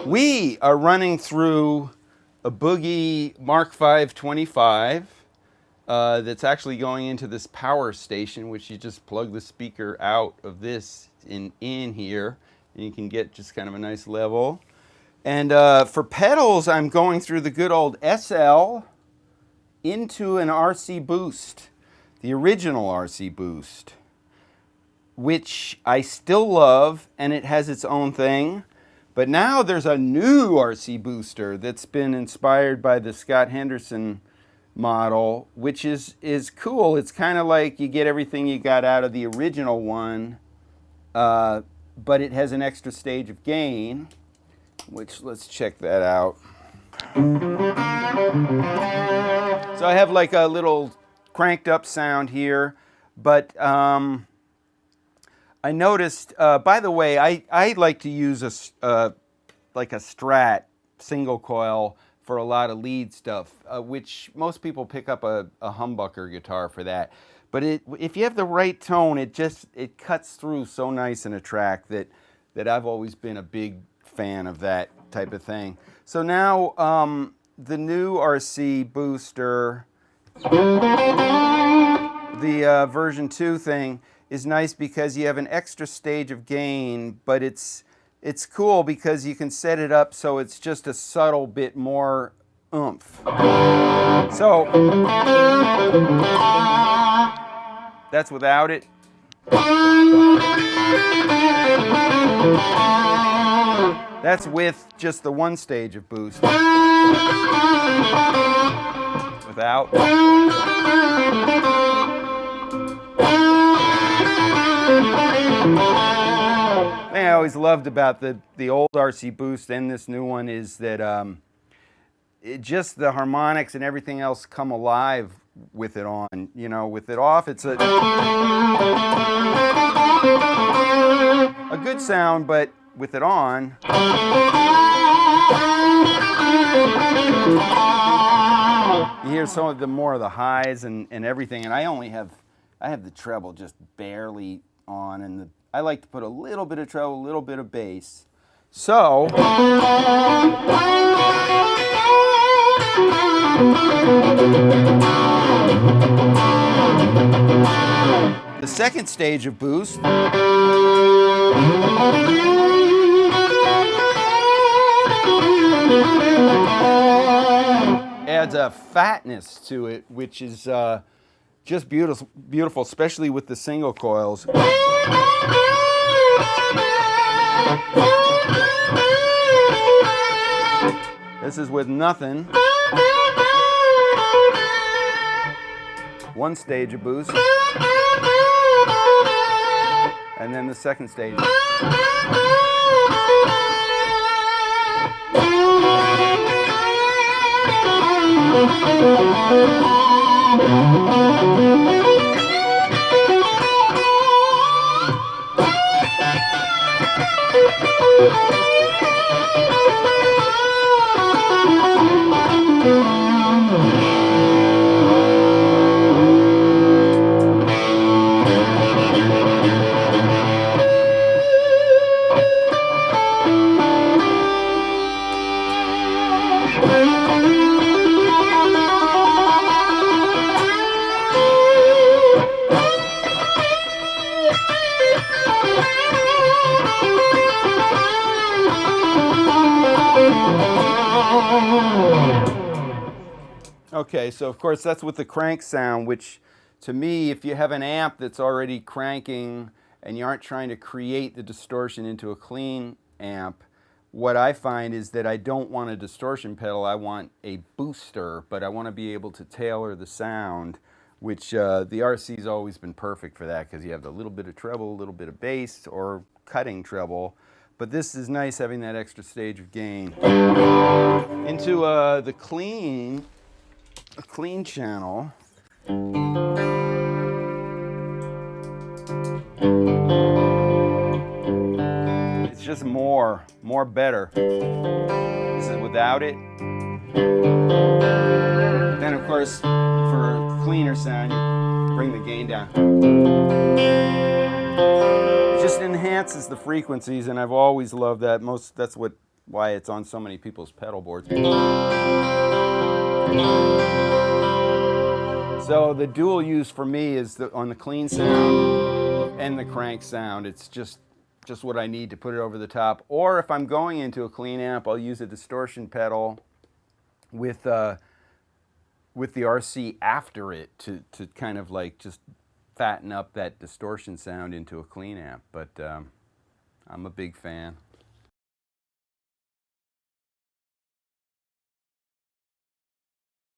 We are running through a Boogie Mark V 25 that's actually going into this power station, which you just plug the speaker out of this in here, and you can get just kind of a nice level. And for pedals, I'm going through the good old SL into an RC Boost, the original RC Boost, which I still love, and it has its own thing. But now there's a new RC Booster that's been inspired by the Scott Henderson model, which is cool. It's kind of like you get everything you got out of the original one, but it has an extra stage of gain, which let's check that out. So I have like a little cranked up sound here, but I noticed, by the way, I like to use like a Strat single coil for a lot of lead stuff, which most people pick up a humbucker guitar for that. But if you have the right tone, it cuts through so nice in a track that I've always been a big fan of that type of thing. So now the new RC Booster, the version 2 thing, is nice because you have an extra stage of gain, but it's cool because you can set it up so it's just a subtle bit more oomph. So that's without it. That's with just the one stage of boost. Without. Thing I always loved about the old RC Boost and this new one is that just the harmonics and everything else come alive with it on. You know, with it off, it's a good sound, but with it on, you hear some of the more of the highs and everything. And I have the treble just barely on, and I like to put a little bit of treble, a little bit of bass. So the second stage of boost adds a fatness to it, which is just beautiful, especially with the single coils. This is with nothing. One stage of boost. And then the second stage. Okay, so of course that's with the crank sound, which to me, if you have an amp that's already cranking and you aren't trying to create the distortion into a clean amp, what I find is that I don't want a distortion pedal, I want a booster, but I want to be able to tailor the sound which the RC's always been perfect for that because you have a little bit of treble, a little bit of bass, or cutting treble. But this is nice having that extra stage of gain. Into the clean channel. It's just more better. This is without it. Then of course, for a cleaner sound, you bring the gain down. It just enhances the frequencies, and I've always loved that. That's why it's on so many people's pedal boards. So the dual use for me is on the clean sound and the crank sound. It's just what I need to put it over the top. Or if I'm going into a clean amp, I'll use a distortion pedal with the RC after it to kind of like just fatten up that distortion sound into a clean amp. But I'm a big fan.